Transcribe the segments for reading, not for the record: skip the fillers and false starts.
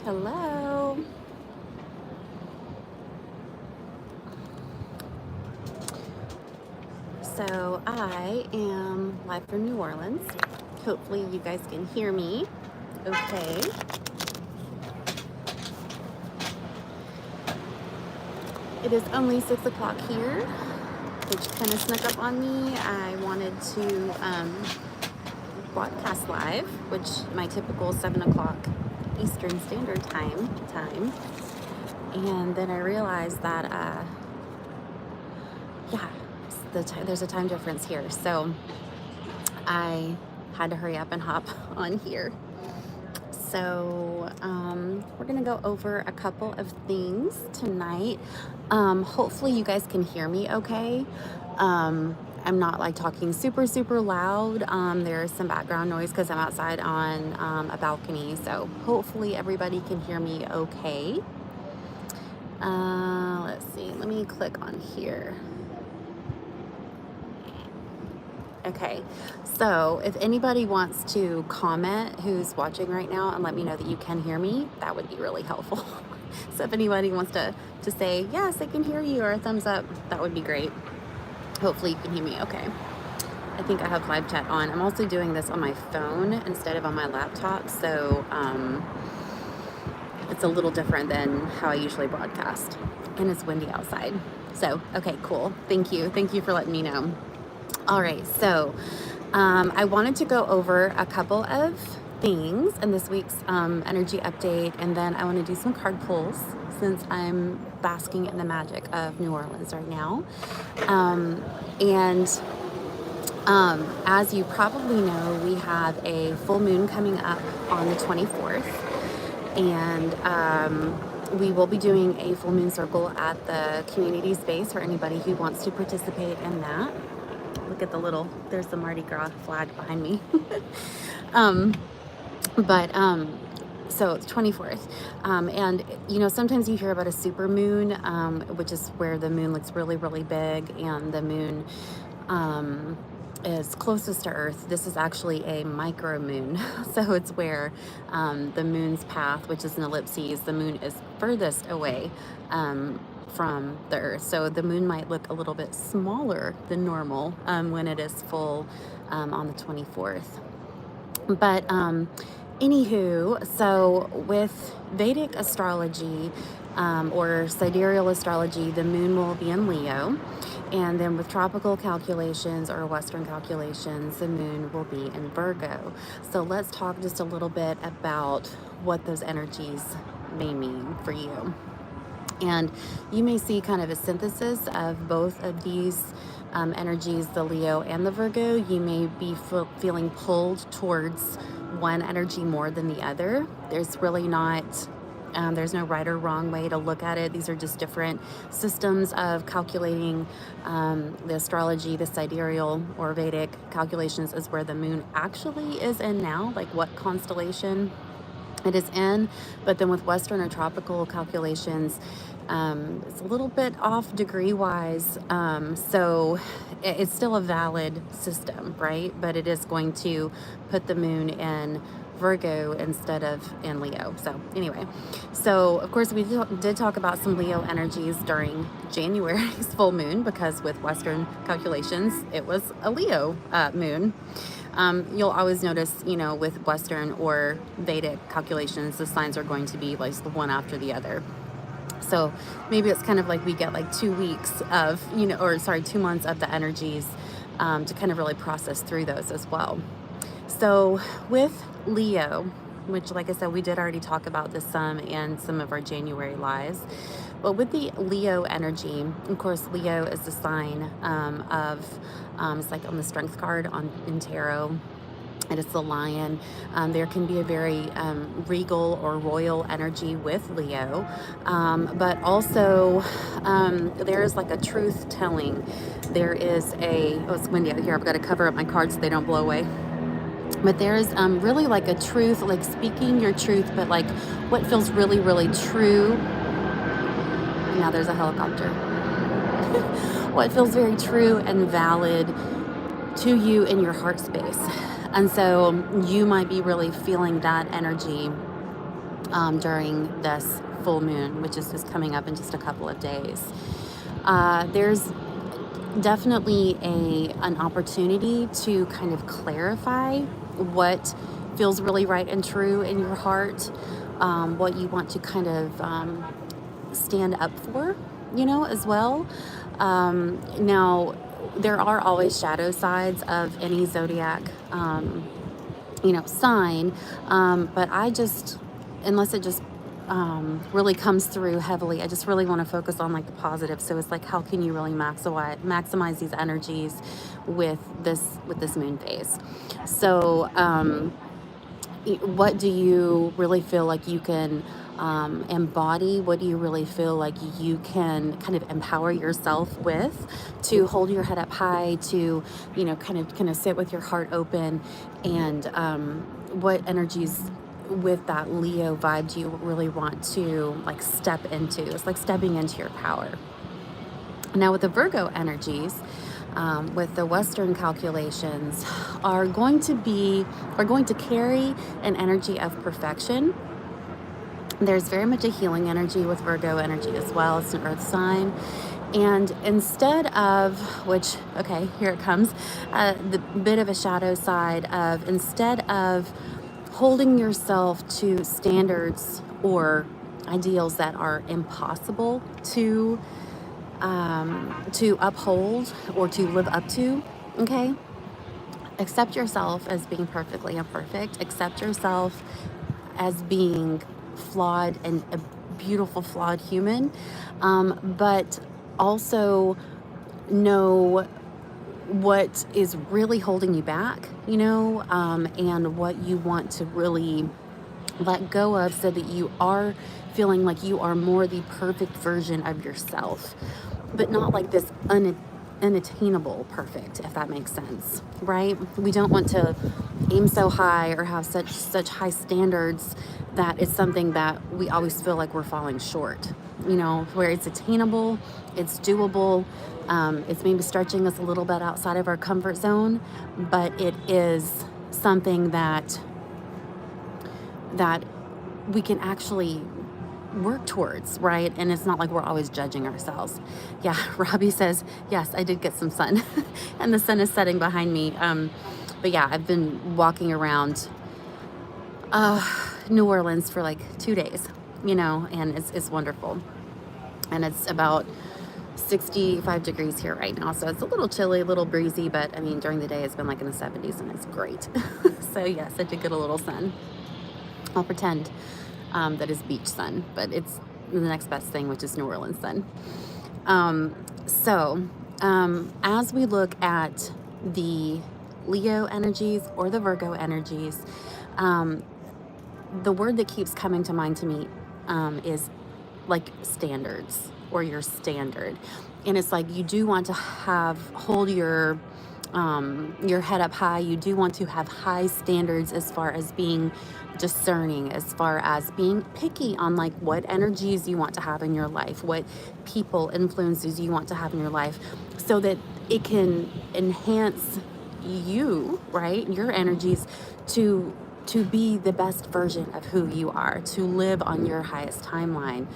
Hello. So I am live from New Orleans. Hopefully you guys can hear me okay. It is only 6 o'clock here, which kind of snuck up on me. I wanted to broadcast live, which my typical 7 o'clock Eastern Standard Time. And then I realized that, there's a time difference here. So I had to hurry up and hop on here. So we're gonna go over a couple of things tonight. Hopefully you guys can hear me okay. I'm not like talking super loud. There's some background noise because I'm outside on a balcony. So hopefully everybody can hear me okay. Let's see, let me click on here. Okay, so if anybody wants to comment who's watching right now and let me know that you can hear me, that would be really helpful. So if anybody wants to say, yes, I can hear you, or a thumbs up, that would be great. Hopefully you can hear me okay. I think I have live chat on. I'm also doing this on my phone instead of on my laptop, so it's a little different than how I usually broadcast. And it's windy outside. So, okay, cool. Thank you for letting me know. All right, so I wanted to go over a couple of things in this week's energy update, and then I want to do some card pulls since I'm basking in the magic of New Orleans right now. As you probably know, we have a full moon coming up on the 24th, and we will be doing a full moon circle at the community space for anybody who wants to participate in that. Look at there's the Mardi Gras flag behind me. So it's 24th. And you know, sometimes you hear about a super moon, which is where the moon looks really big and the moon is closest to Earth. This is actually a micro moon. So it's where the moon's path, which is an ellipses, the moon is furthest away from the Earth. So the moon might look a little bit smaller than normal when it is full on the 24th. But anywho, so with Vedic astrology or sidereal astrology, the moon will be in Leo. And then with tropical calculations or Western calculations, the moon will be in Virgo. So let's talk just a little bit about what those energies may mean for you. And you may see kind of a synthesis of both of these energies, the Leo and the Virgo. You may be feeling pulled towards one energy more than the other. There's really not, there's no right or wrong way to look at it. These are just different systems of calculating the astrology. The sidereal or Vedic calculations is where the moon actually is in now, like what constellation it is in. But then with Western or tropical calculations, it's a little bit off degree wise. So it's still a valid system, right? But it is going to put the moon in Virgo instead of in Leo. So anyway, so of course we did talk about some Leo energies during January's full moon, because with Western calculations, it was a Leo moon. You'll always notice, you know, with Western or Vedic calculations, the signs are going to be like the one after the other. So maybe it's kind of like we get like 2 weeks of, 2 months of the energies to kind of really process through those as well. So with Leo, which like I said, we did already talk about this some in some of our January lives. But with the Leo energy, of course, Leo is the sign of, it's like on the strength card in tarot. It is the lion. There can be a very regal or royal energy with Leo. But also there is like a truth telling. There is it's windy out here. I've got to cover up my cards so they don't blow away. But there's really like a truth, like speaking your truth, but like what feels really true. Now there's a helicopter. What feels very true and valid to you in your heart space. And so you might be really feeling that energy during this full moon, which is just coming up in just a couple of days. There's definitely an opportunity to kind of clarify what feels really right and true in your heart, what you want to kind of stand up for, as well. Now, there are always shadow sides of any zodiac, sign, but unless it just really comes through heavily, I just really want to focus on like the positive. So it's like, how can you really maximize these energies with this moon phase? So what do you really feel like you can embody? What do you really feel like you can kind of empower yourself with to hold your head up high, to kind of sit with your heart open? And what energies with that Leo vibe do you really want to like step into? It's like stepping into your power. Now with the Virgo energies, with the Western calculations, are going to carry an energy of perfection. There's very much a healing energy with Virgo energy as well. It's an earth sign. And instead of, okay, here it comes, the bit of a shadow side of, instead of holding yourself to standards or ideals that are impossible to uphold or to live up to, okay? Accept yourself as being perfectly imperfect. Accept yourself as being flawed and a beautiful, flawed human, but also know what is really holding you back, and what you want to really let go of, so that you are feeling like you are more the perfect version of yourself, but not like this unattainable perfect, if that makes sense, right? We don't want to aim so high or have such high standards that it's something that we always feel like we're falling short, where it's attainable, it's doable, it's maybe stretching us a little bit outside of our comfort zone, but it is something that we can actually work towards, right? And it's not like we're always judging ourselves. Yeah, Robbie says, yes, I did get some sun and the sun is setting behind me. But yeah, I've been walking around New Orleans for like 2 days, and it's wonderful. And it's about 65 degrees here right now. So it's a little chilly, a little breezy, but I mean, during the day it's been like in the 70s and it's great. So yes, I did get a little sun. I'll pretend that is beach sun, but it's the next best thing, which is New Orleans sun. As we look at the Leo energies or the Virgo energies, the word that keeps coming to mind to me is like standards, or your standard. And it's like, you do want to hold your head up high. You do want to have high standards as far as being discerning, as far as being picky on like what energies you want to have in your life, what people, influences you want to have in your life, so that it can enhance you, right? Your energies to be the best version of who you are, to live on your highest timeline.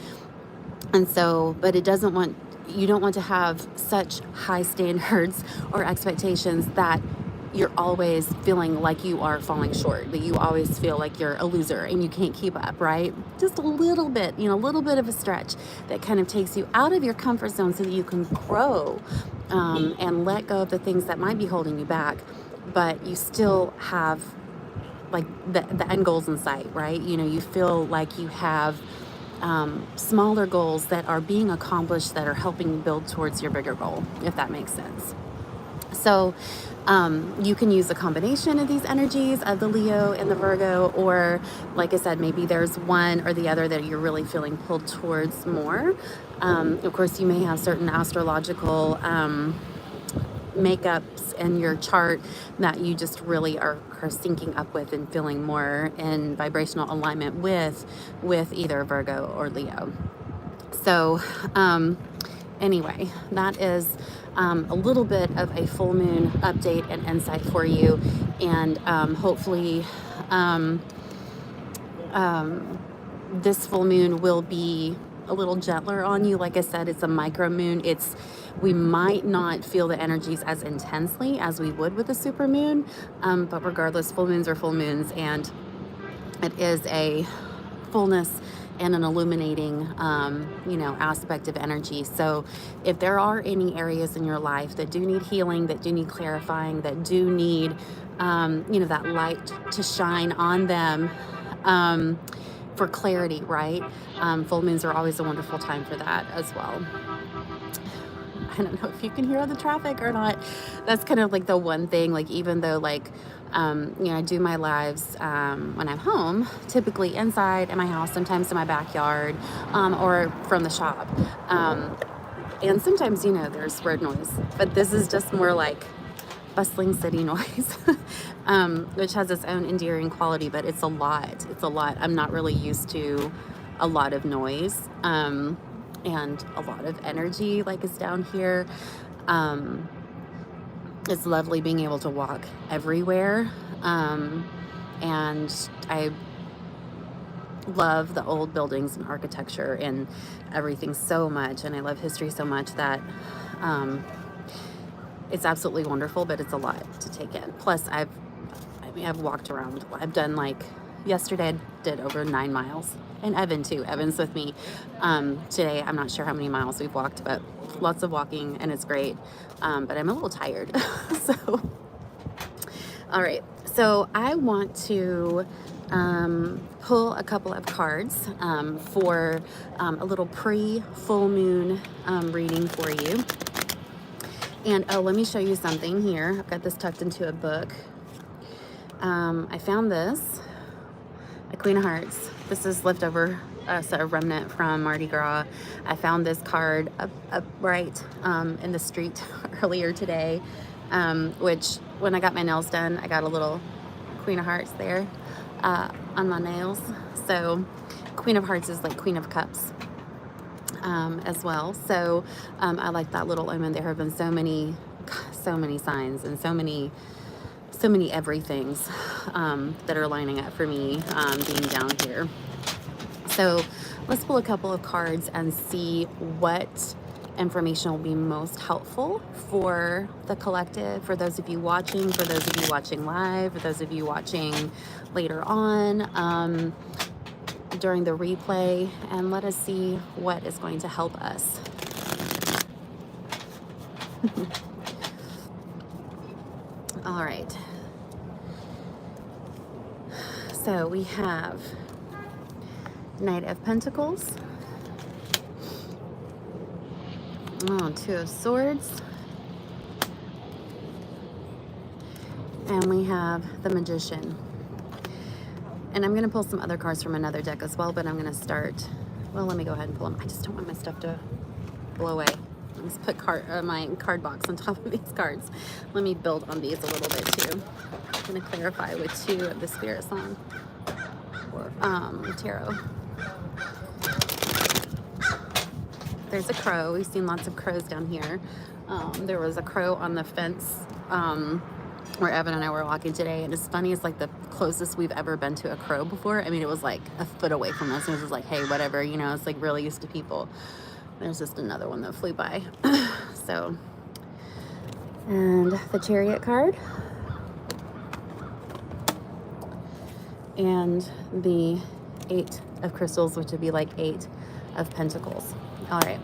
And so, but you don't want to have such high standards or expectations that you're always feeling like you are falling short, that you always feel like you're a loser and you can't keep up, right? Just a little bit, a little bit of a stretch that kind of takes you out of your comfort zone, so that you can grow and let go of the things that might be holding you back, but you still have like the end goals in sight, right? You feel like you have smaller goals that are being accomplished, that are helping you build towards your bigger goal, if that makes sense. So you can use a combination of these energies of the Leo and the Virgo, or like I said, maybe there's one or the other that you're really feeling pulled towards more. Of course, you may have certain astrological makeups in your chart that you just really are syncing up with and feeling more in vibrational alignment with either Virgo or Leo. So anyway, that is a little bit of a full moon update and insight for you, and hopefully this full moon will be a little gentler on you. Like I said, it's a micro moon. We might not feel the energies as intensely as we would with a super moon, but regardless, full moons are full moons, and it is a fullness and an illuminating, aspect of energy. So if there are any areas in your life that do need healing, that do need clarifying, that do need, that light to shine on them, for clarity, right? Full moons are always a wonderful time for that as well. I don't know if you can hear the traffic or not. That's kind of like the one thing, like, even though like, I do my lives when I'm home, typically inside in my house, sometimes in my backyard, or from the shop. And sometimes, there's road noise, but this is just more like bustling city noise, which has its own endearing quality, but it's a lot. It's a lot. I'm not really used to a lot of noise. And a lot of energy like is down here. It's lovely being able to walk everywhere. And I love the old buildings and architecture and everything so much. And I love history so much that it's absolutely wonderful, but it's a lot to take in. Plus I've walked around. I've done yesterday I did over 9 miles. And Evan too. Evan's with me today. I'm not sure how many miles we've walked, but lots of walking, and it's great. But I'm a little tired. So, all right. So I want to pull a couple of cards for a little pre-full moon reading for you. And let me show you something here. I've got this tucked into a book. I found this, a Queen of Hearts. This is leftover, a remnant from Mardi Gras. I found this card up right in the street earlier today, which when I got my nails done, I got a little Queen of Hearts there on my nails. So Queen of Hearts is like Queen of Cups as well. So I like that little omen. There have been so many signs and so many everythings that are lining up for me being down here. So let's pull a couple of cards and see what information will be most helpful for the collective, for those of you watching, for those of you watching live, for those of you watching later on during the replay, and let us see what is going to help us. All right. So we have Knight of Pentacles, Two of Swords, and we have the Magician. And I'm going to pull some other cards from another deck as well, but I'm going to start, well, let me go ahead and pull them. I just don't want my stuff to blow away. Let's put my card box on top of these cards. Let me build on these a little bit too. I'm going to clarify with 2 of the Spirit Song or Tarot. There's a crow. We've seen lots of crows down here. There was a crow on the fence where Evan and I were walking today, and it's funny, it's like the closest we've ever been to a crow before. I mean, it was like a foot away from us, and it was just like, hey, whatever, it's like really used to people. There's just another one that flew by. So, and the Chariot card, and the 8 of Crystals, which would be like 8 of Pentacles. All right,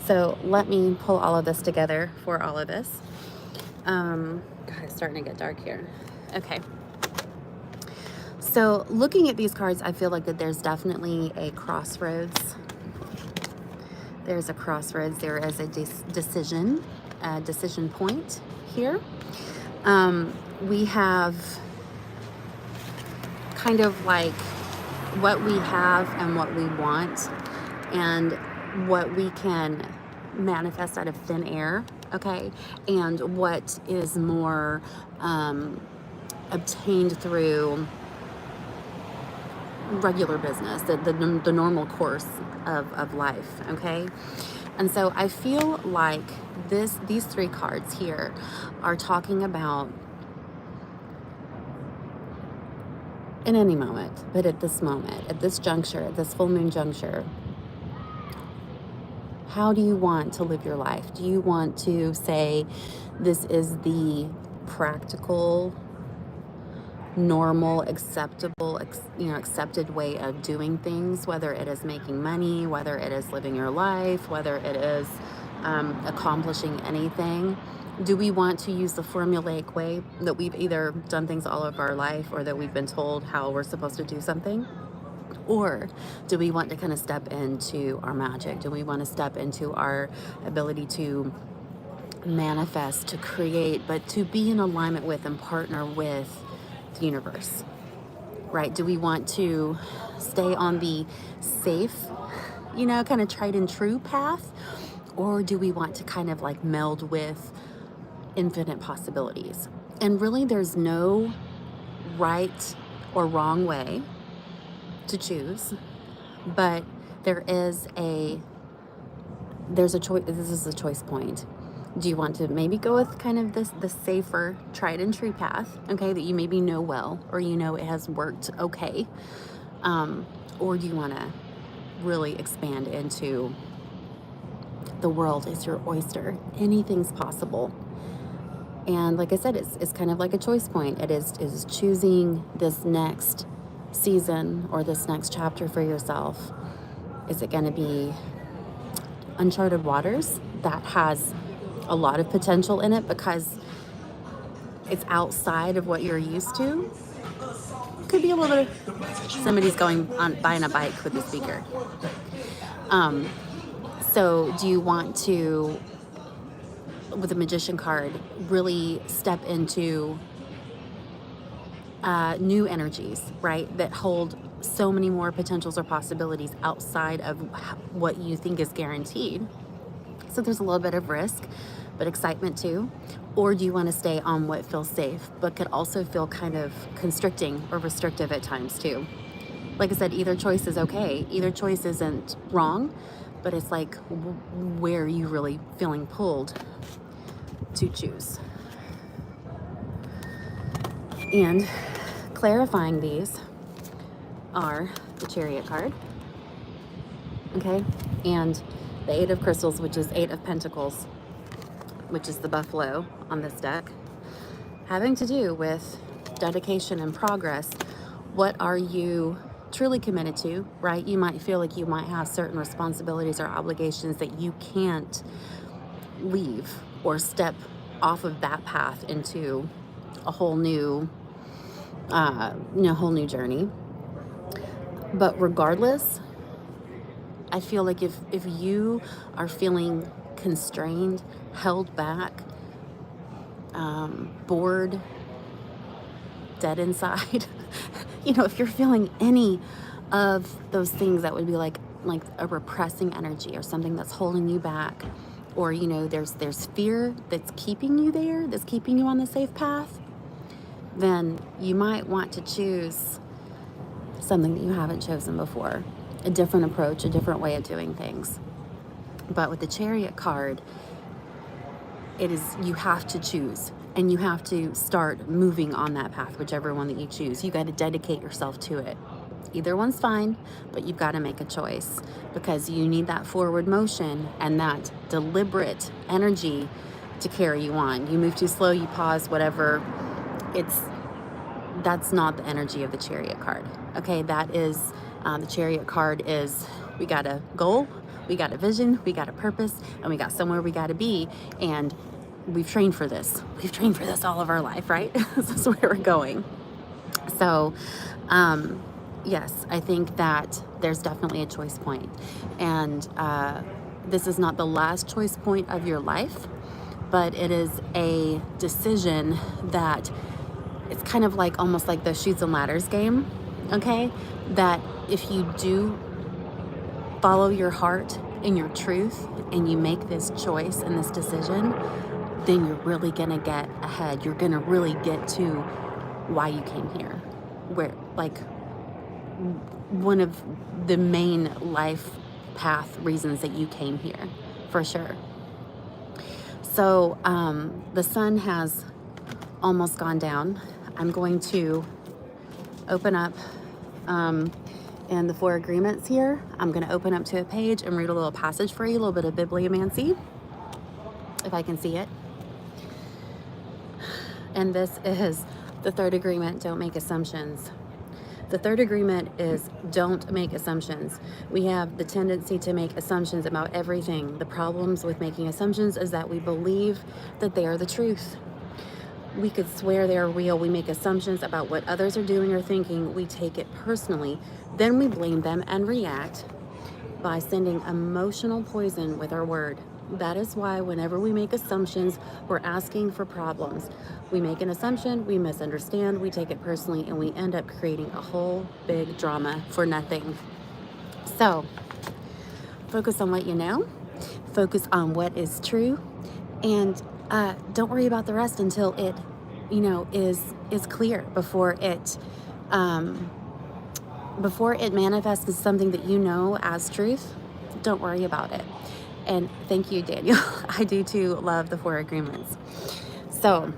so let me pull all of this together for all of us. God, it's starting to get dark here. Okay. So looking at these cards, I feel like that there's definitely a crossroads. There's a crossroads. There is a decision point here. We have kind of like what we have and what we want and what we can manifest out of thin air, okay? And what is more obtained through regular business, the normal course of life, okay? And so I feel like these 3 cards here are talking about in any moment, but at this moment, at this juncture, at this full moon juncture, how do you want to live your life? Do you want to say this is the practical, normal, acceptable, accepted way of doing things, whether it is making money, whether it is living your life, whether it is accomplishing anything? Do we want to use the formulaic way that we've either done things all of our life or that we've been told how we're supposed to do something? Or do we want to kind of step into our magic? Do we want to step into our ability to manifest, to create, but to be in alignment with and partner with the universe, right? Do we want to stay on the safe, kind of tried and true path? Or do we want to kind of like meld with infinite possibilities? And really, there's no right or wrong way to choose, but there's a choice. This is a choice point. Do you want to maybe go with kind of the safer, tried and true path, okay, that you maybe know well, or it has worked okay, or do you want to really expand into the world is your oyster, anything's possible? And like I said, it's kind of like a choice point. It is choosing this next season or this next chapter for yourself. Is it going to be uncharted waters that has a lot of potential in it because it's outside of what you're used to? Could be a little bit of somebody's buying a bike with the speaker. So do you want to, with the Magician card, really step into new energies, right, that hold so many more potentials or possibilities outside of what you think is guaranteed? So there's a little bit of risk, but excitement too. Or do you want to stay on what feels safe, but could also feel kind of constricting or restrictive at times too? Like I said, either choice is okay. Either choice isn't wrong, but it's like, where are you really feeling pulled to choose? And clarifying these are the Chariot card, okay, and the Eight of Crystals, which is Eight of Pentacles, which is the buffalo on this deck, having to do with dedication and progress. What are you truly committed to, right? You might feel like you might have certain responsibilities or obligations that you can't leave or step off of that path into a whole new journey. But regardless, I feel like if you are feeling constrained, held back, bored, dead inside, if you're feeling any of those things, that would be like a repressing energy or something that's holding you back, or there's fear that's keeping you there, that's keeping you on the safe path, then you might want to choose something that you haven't chosen before, a different approach, a different way of doing things. But with the Chariot card, it is, you have to choose, and you have to start moving on that path, whichever one that you choose. You got to dedicate yourself to it. Either one's fine, but you've got to make a choice, because you need that forward motion and that deliberate energy to carry you on. You move too slow, you pause, whatever. That's not the energy of the Chariot card. Okay, that is, the Chariot card is, we got a goal, we got a vision, we got a purpose, and we got somewhere we got to be, and we've trained for this. We've trained for this all of our life, right? This is where we're going. So, yes, I think that there's definitely a choice point. And this is not the last choice point of your life, but it is a decision that it's kind of like almost like the Chutes and Ladders game, okay? That if you do follow your heart and your truth and you make this choice and this decision, then you're really gonna get ahead. You're gonna really get to why you came here. Where, like, one of the main life path reasons that you came here, for sure. So the sun has almost gone down. I'm going to open up in the 4 agreements here. I'm going to open up to a page and read a little passage for you, a little bit of bibliomancy, if I can see it. And this is the 3rd agreement, don't make assumptions. The 3rd agreement is don't make assumptions. We have the tendency to make assumptions about everything. The problems with making assumptions is that we believe that they are the truth. We could swear they're real. We make assumptions about what others are doing or thinking. We take it personally. Then we blame them and react by sending emotional poison with our word. That is why whenever we make assumptions, we're asking for problems. We make an assumption, we misunderstand, we take it personally, and we end up creating a whole big drama for nothing. So, focus on what you know, focus on what is true, and don't worry about the rest until it, is clear before it manifests as something that you know as truth. Don't worry about it. And thank you, Daniel. I do too love the 4 agreements. So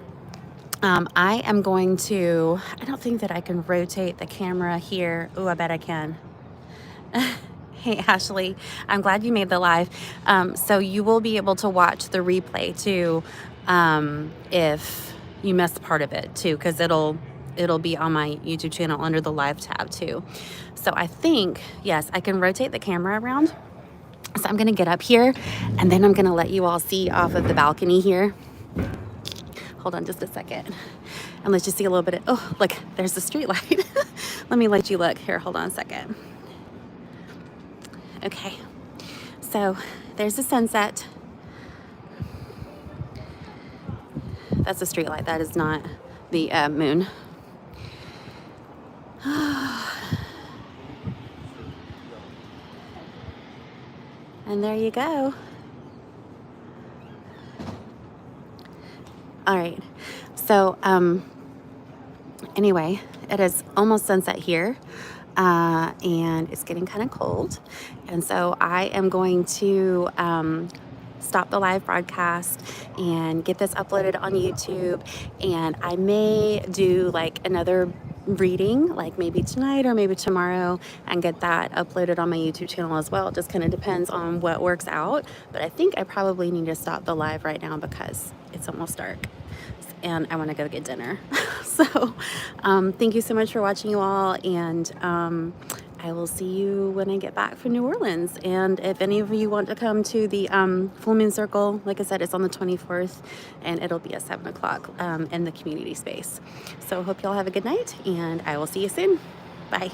I am going to, I don't think that I can rotate the camera here. Oh, I bet I can. Hey, Ashley, I'm glad you made the live. So you will be able to watch the replay too, if you missed part of it too, because it'll be on my YouTube channel under the live tab too. So I think, yes, I can rotate the camera around. So I'm going to get up here and then I'm going to let you all see off of the balcony here. Hold on just a second. And let's just see a little bit of, oh, look, there's the street light. Let me let you look here. Hold on a second. Okay. So there's the sunset. That's the street light. That is not the moon. And there you go. All right. So, anyway, it is almost sunset here, and it's getting kind of cold. And so I am going to stop the live broadcast and get this uploaded on YouTube. And I may do like another reading, like maybe tonight or maybe tomorrow, and get that uploaded on my YouTube channel as well. It just kind of depends on what works out. But I think I probably need to stop the live right now because it's almost dark and I want to go get dinner. So thank you so much for watching, you all, and I will see you when I get back from New Orleans. And if any of you want to come to the full moon circle, like I said, it's on the 24th and it'll be at 7 o'clock in the community space. So hope y'all have a good night and I will see you soon. Bye.